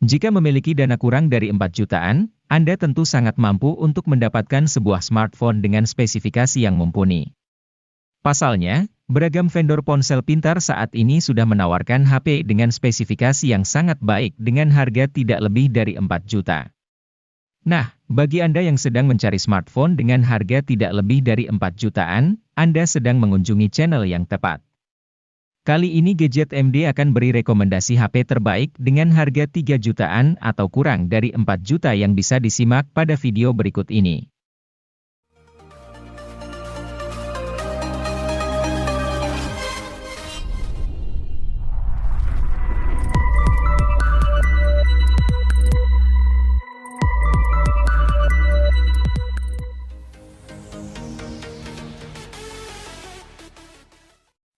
Jika memiliki dana kurang dari 4 jutaan, Anda tentu sangat mampu untuk mendapatkan sebuah smartphone dengan spesifikasi yang mumpuni. Pasalnya, beragam vendor ponsel pintar saat ini sudah menawarkan HP dengan spesifikasi yang sangat baik dengan harga tidak lebih dari 4 juta. Nah, bagi Anda yang sedang mencari smartphone dengan harga tidak lebih dari 4 jutaan, Anda sedang mengunjungi channel yang tepat. Kali ini Gadget MD akan beri rekomendasi HP terbaik dengan harga 3 jutaan atau kurang dari 4 juta yang bisa disimak pada video berikut ini.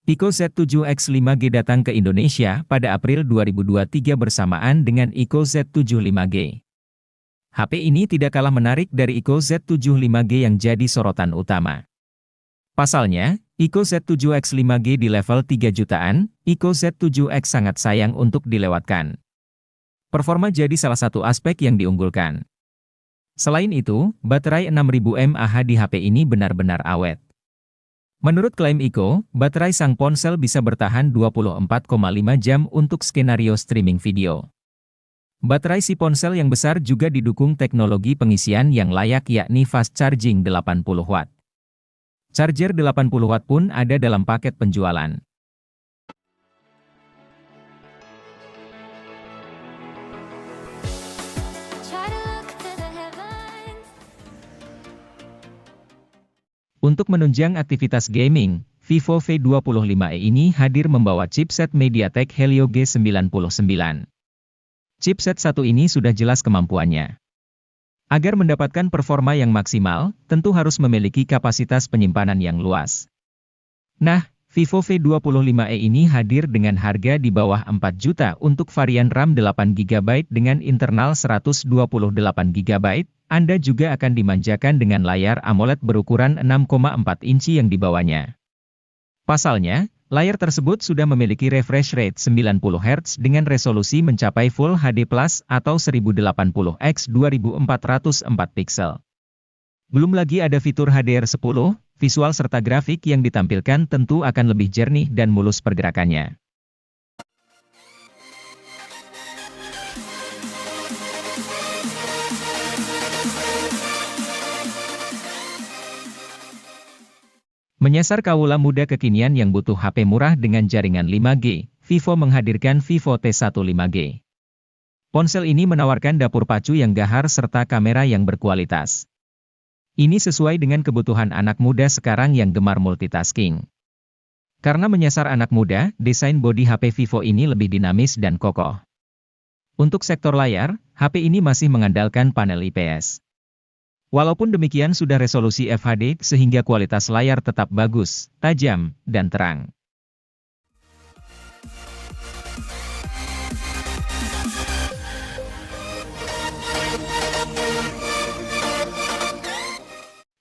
Pico Z7X 5G datang ke Indonesia pada April 2023 bersamaan dengan Ico Z7 5G. HP ini tidak kalah menarik dari Ico Z7 5G yang jadi sorotan utama. Pasalnya, Ico Z7X 5G di level 3 jutaan, Ico Z7X sangat sayang untuk dilewatkan. Performa jadi salah satu aspek yang diunggulkan. Selain itu, baterai 6000 mAh di HP ini benar-benar awet. Menurut klaim Ico, baterai sang ponsel bisa bertahan 24,5 jam untuk skenario streaming video. Baterai si ponsel yang besar juga didukung teknologi pengisian yang layak yakni fast charging 80 watt. Charger 80 watt pun ada dalam paket penjualan. Untuk menunjang aktivitas gaming, Vivo V25e ini hadir membawa chipset MediaTek Helio G99. Chipset satu ini sudah jelas kemampuannya. Agar mendapatkan performa yang maksimal, tentu harus memiliki kapasitas penyimpanan yang luas. Nah, Vivo V25e ini hadir dengan harga di bawah 4 juta untuk varian RAM 8GB dengan internal 128GB. Anda juga akan dimanjakan dengan layar AMOLED berukuran 6,4 inci yang dibawanya. Pasalnya, layar tersebut sudah memiliki refresh rate 90 Hz dengan resolusi mencapai Full HD Plus atau 1080 x 2404 piksel. Belum lagi ada fitur HDR10, visual serta grafik yang ditampilkan tentu akan lebih jernih dan mulus pergerakannya. Menyasar kaula muda kekinian yang butuh HP murah dengan jaringan 5G, Vivo menghadirkan Vivo T1 5G. Ponsel ini menawarkan dapur pacu yang gahar serta kamera yang berkualitas. Ini sesuai dengan kebutuhan anak muda sekarang yang gemar multitasking. Karena menyasar anak muda, desain bodi HP Vivo ini lebih dinamis dan kokoh. Untuk sektor layar, HP ini masih mengandalkan panel IPS. Walaupun demikian sudah resolusi FHD sehingga kualitas layar tetap bagus, tajam, dan terang.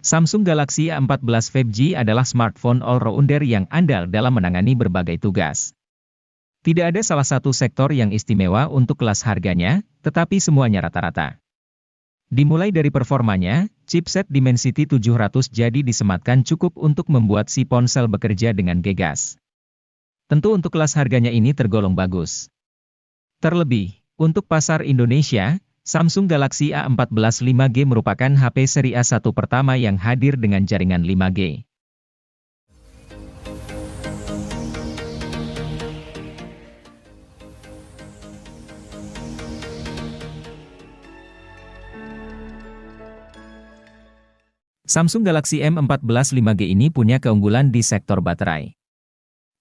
Samsung Galaxy A14 5G adalah smartphone all-rounder yang andal dalam menangani berbagai tugas. Tidak ada salah satu sektor yang istimewa untuk kelas harganya, tetapi semuanya rata-rata. Dimulai dari performanya, chipset Dimensity 700 jadi disematkan cukup untuk membuat si ponsel bekerja dengan gegas. Tentu untuk kelas harganya ini tergolong bagus. Terlebih, untuk pasar Indonesia, Samsung Galaxy A14 5G merupakan HP seri A1 pertama yang hadir dengan jaringan 5G. Samsung Galaxy M14 5G ini punya keunggulan di sektor baterai.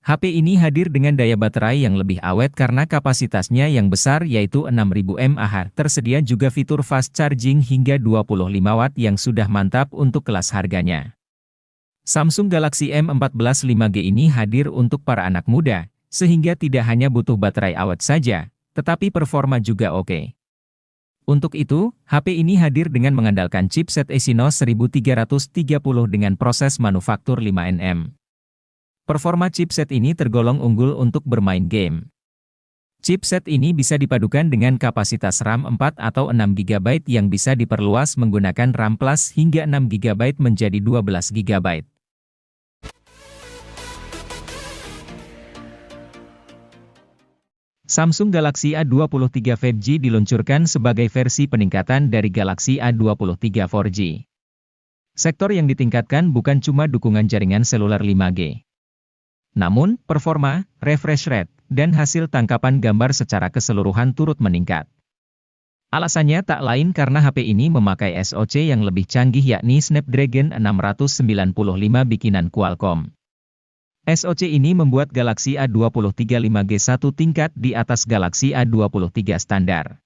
HP ini hadir dengan daya baterai yang lebih awet karena kapasitasnya yang besar yaitu 6000 mAh. Tersedia juga fitur fast charging hingga 25 watt yang sudah mantap untuk kelas harganya. Samsung Galaxy M14 5G ini hadir untuk para anak muda, sehingga tidak hanya butuh baterai awet saja, tetapi performa juga oke. Untuk itu, HP ini hadir dengan mengandalkan chipset Exynos 1330 dengan proses manufaktur 5nm. Performa chipset ini tergolong unggul untuk bermain game. Chipset ini bisa dipadukan dengan kapasitas RAM 4 atau 6 GB yang bisa diperluas menggunakan RAM Plus hingga 6 GB menjadi 12 GB. Samsung Galaxy A23 5G diluncurkan sebagai versi peningkatan dari Galaxy A23 4G. Sektor yang ditingkatkan bukan cuma dukungan jaringan seluler 5G. Namun, performa, refresh rate, dan hasil tangkapan gambar secara keseluruhan turut meningkat. Alasannya tak lain karena HP ini memakai SoC yang lebih canggih yakni Snapdragon 695 bikinan Qualcomm. SoC ini membuat Galaxy A23 5G satu tingkat di atas Galaxy A23 standar.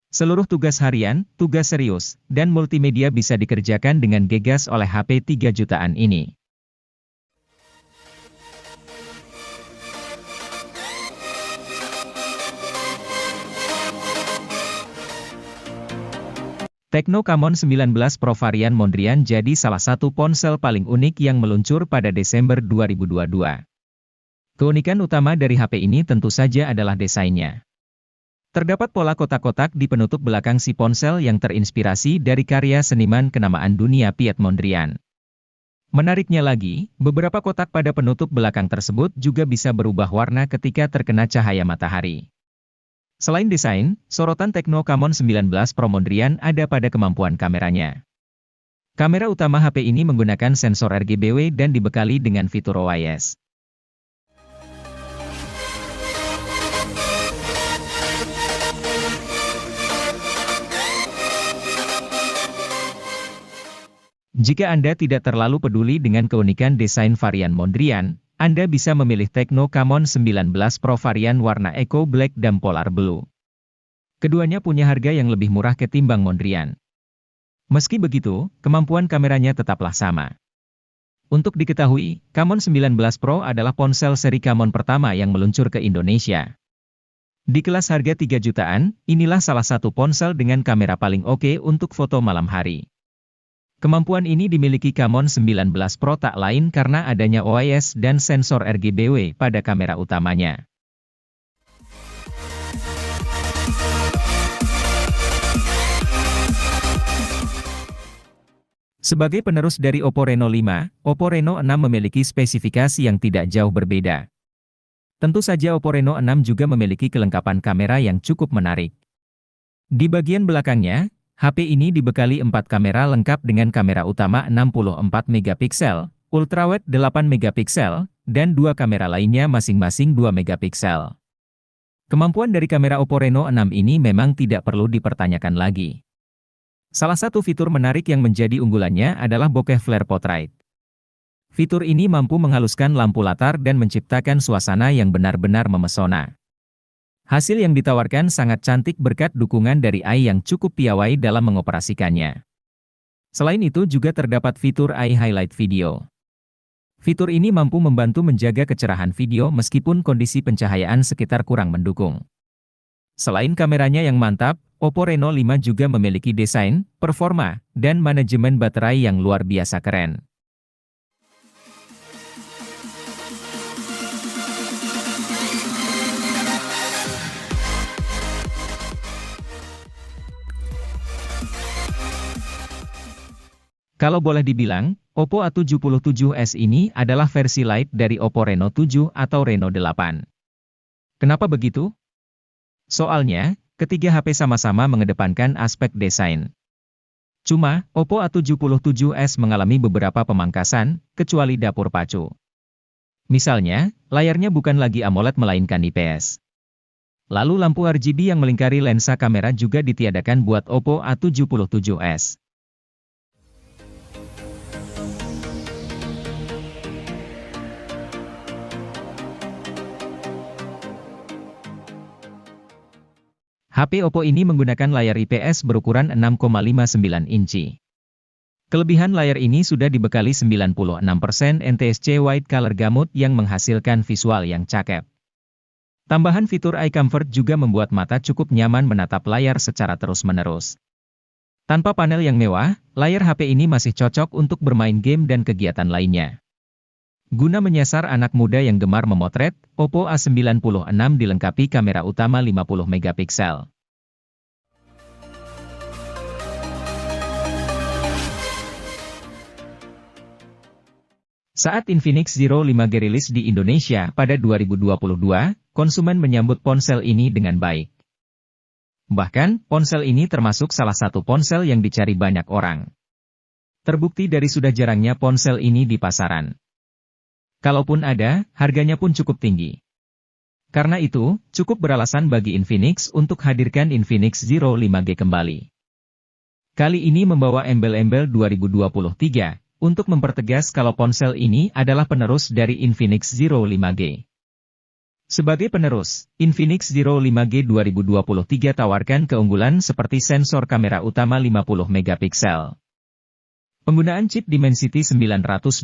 Seluruh tugas harian, tugas serius, dan multimedia bisa dikerjakan dengan gegas oleh HP 3 jutaan ini. Tecno Camon 19 Pro varian Mondrian jadi salah satu ponsel paling unik yang meluncur pada Desember 2022. Keunikan utama dari HP ini tentu saja adalah desainnya. Terdapat pola kotak-kotak di penutup belakang si ponsel yang terinspirasi dari karya seniman kenamaan dunia Piet Mondrian. Menariknya lagi, beberapa kotak pada penutup belakang tersebut juga bisa berubah warna ketika terkena cahaya matahari. Selain desain, sorotan Tecno Camon 19 Pro Mondrian ada pada kemampuan kameranya. Kamera utama HP ini menggunakan sensor RGBW dan dibekali dengan fitur OIS. Jika Anda tidak terlalu peduli dengan keunikan desain varian Mondrian, Anda bisa memilih Tecno Camon 19 Pro varian warna Eco Black dan Polar Blue. Keduanya punya harga yang lebih murah ketimbang Mondrian. Meski begitu, kemampuan kameranya tetaplah sama. Untuk diketahui, Camon 19 Pro adalah ponsel seri Camon pertama yang meluncur ke Indonesia. Di kelas harga 3 jutaan, inilah salah satu ponsel dengan kamera paling oke untuk foto malam hari. Kemampuan ini dimiliki Camon 19 Pro tak lain karena adanya OIS dan sensor RGBW pada kamera utamanya. Sebagai penerus dari Oppo Reno 5, Oppo Reno 6 memiliki spesifikasi yang tidak jauh berbeda. Tentu saja Oppo Reno 6 juga memiliki kelengkapan kamera yang cukup menarik. Di bagian belakangnya, HP ini dibekali 4 kamera lengkap dengan kamera utama 64 megapiksel, ultrawide 8 megapiksel, dan 2 kamera lainnya masing-masing 2 megapiksel. Kemampuan dari kamera Oppo Reno 6 ini memang tidak perlu dipertanyakan lagi. Salah satu fitur menarik yang menjadi unggulannya adalah bokeh flare portrait. Fitur ini mampu menghaluskan lampu latar dan menciptakan suasana yang benar-benar memesona. Hasil yang ditawarkan sangat cantik berkat dukungan dari AI yang cukup piawai dalam mengoperasikannya. Selain itu juga terdapat fitur AI Highlight Video. Fitur ini mampu membantu menjaga kecerahan video meskipun kondisi pencahayaan sekitar kurang mendukung. Selain kameranya yang mantap, Oppo Reno 5 juga memiliki desain, performa, dan manajemen baterai yang luar biasa keren. Kalau boleh dibilang, Oppo A77s ini adalah versi light dari Oppo Reno 7 atau Reno 8. Kenapa begitu? Soalnya, ketiga HP sama-sama mengedepankan aspek desain. Cuma, Oppo A77s mengalami beberapa pemangkasan, kecuali dapur pacu. Misalnya, layarnya bukan lagi AMOLED melainkan IPS. Lalu lampu RGB yang melingkari lensa kamera juga ditiadakan buat Oppo A77s. HP Oppo ini menggunakan layar IPS berukuran 6,59 inci. Kelebihan layar ini sudah dibekali 96% NTSC Wide Color Gamut yang menghasilkan visual yang cakep. Tambahan fitur Eye Comfort juga membuat mata cukup nyaman menatap layar secara terus-menerus. Tanpa panel yang mewah, layar HP ini masih cocok untuk bermain game dan kegiatan lainnya. Guna menyasar anak muda yang gemar memotret, Oppo A96 dilengkapi kamera utama 50 megapiksel. Saat Infinix Zero 5G rilis di Indonesia pada 2022, konsumen menyambut ponsel ini dengan baik. Bahkan, ponsel ini termasuk salah satu ponsel yang dicari banyak orang. Terbukti dari sudah jarangnya ponsel ini di pasaran. Kalaupun ada, harganya pun cukup tinggi. Karena itu, cukup beralasan bagi Infinix untuk hadirkan Infinix Zero 5G kembali. Kali ini membawa embel-embel 2023, untuk mempertegas kalau ponsel ini adalah penerus dari Infinix Zero 5G. Sebagai penerus, Infinix Zero 5G 2023 tawarkan keunggulan seperti sensor kamera utama 50 megapiksel. Penggunaan chip Dimensity 920,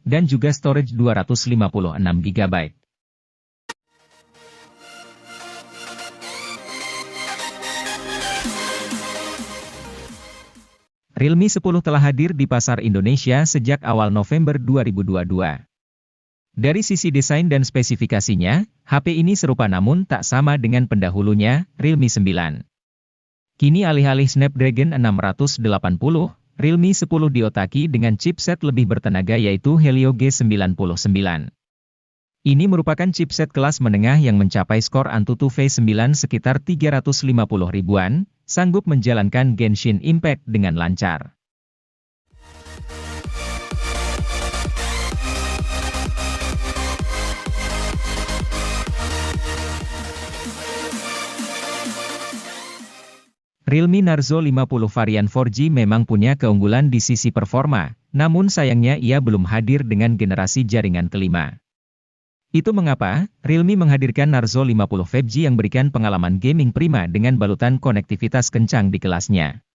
dan juga storage 256 GB. Realme 10 telah hadir di pasar Indonesia sejak awal November 2022. Dari sisi desain dan spesifikasinya, HP ini serupa namun tak sama dengan pendahulunya, Realme 9. Kini alih-alih Snapdragon 680, Realme 10 diotaki dengan chipset lebih bertenaga yaitu Helio G99. Ini merupakan chipset kelas menengah yang mencapai skor Antutu V9 sekitar 350 ribuan, sanggup menjalankan Genshin Impact dengan lancar. Realme Narzo 50 varian 4G memang punya keunggulan di sisi performa, namun sayangnya ia belum hadir dengan generasi jaringan kelima. Itu mengapa, Realme menghadirkan Narzo 50 5G yang berikan pengalaman gaming prima dengan balutan konektivitas kencang di kelasnya.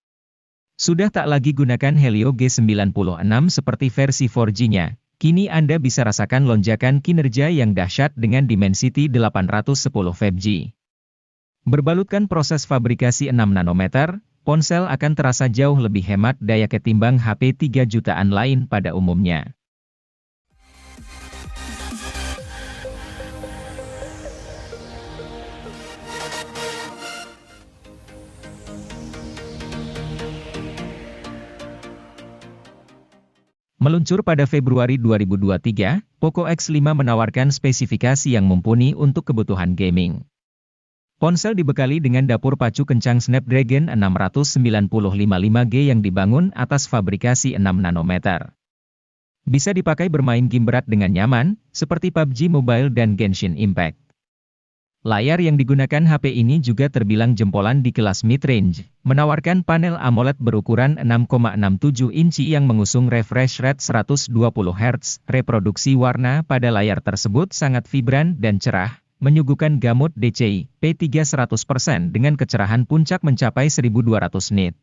Sudah tak lagi gunakan Helio G96 seperti versi 4G-nya, kini Anda bisa rasakan lonjakan kinerja yang dahsyat dengan Dimensity 810 5G. Berbalutkan proses fabrikasi 6 nanometer, ponsel akan terasa jauh lebih hemat daya ketimbang HP 3 jutaan lain pada umumnya. Meluncur pada Februari 2023, Poco X5 menawarkan spesifikasi yang mumpuni untuk kebutuhan gaming. Ponsel dibekali dengan dapur pacu kencang Snapdragon 695 5G yang dibangun atas fabrikasi 6 nanometer. Bisa dipakai bermain game berat dengan nyaman, seperti PUBG Mobile dan Genshin Impact. Layar yang digunakan HP ini juga terbilang jempolan di kelas mid-range, menawarkan panel AMOLED berukuran 6,67 inci yang mengusung refresh rate 120 Hz. Reproduksi warna pada layar tersebut sangat vibran dan cerah, menyuguhkan gamut DCI P3 100% dengan kecerahan puncak mencapai 1200 nit.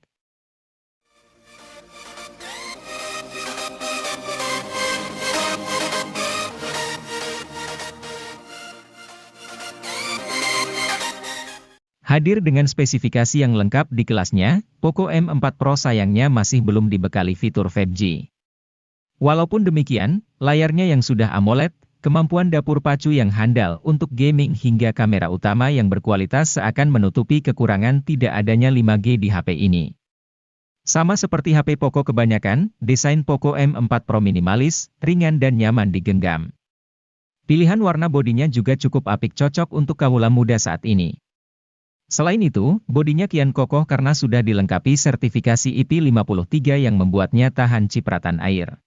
Hadir dengan spesifikasi yang lengkap di kelasnya, Poco M4 Pro sayangnya masih belum dibekali fitur 5G. Walaupun demikian, layarnya yang sudah AMOLED, kemampuan dapur pacu yang handal untuk gaming hingga kamera utama yang berkualitas seakan menutupi kekurangan tidak adanya 5G di HP ini. Sama seperti HP Poco kebanyakan, desain Poco M4 Pro minimalis, ringan dan nyaman digenggam. Pilihan warna bodinya juga cukup apik cocok untuk kaula muda saat ini. Selain itu, bodinya kian kokoh karena sudah dilengkapi sertifikasi IP53 yang membuatnya tahan cipratan air.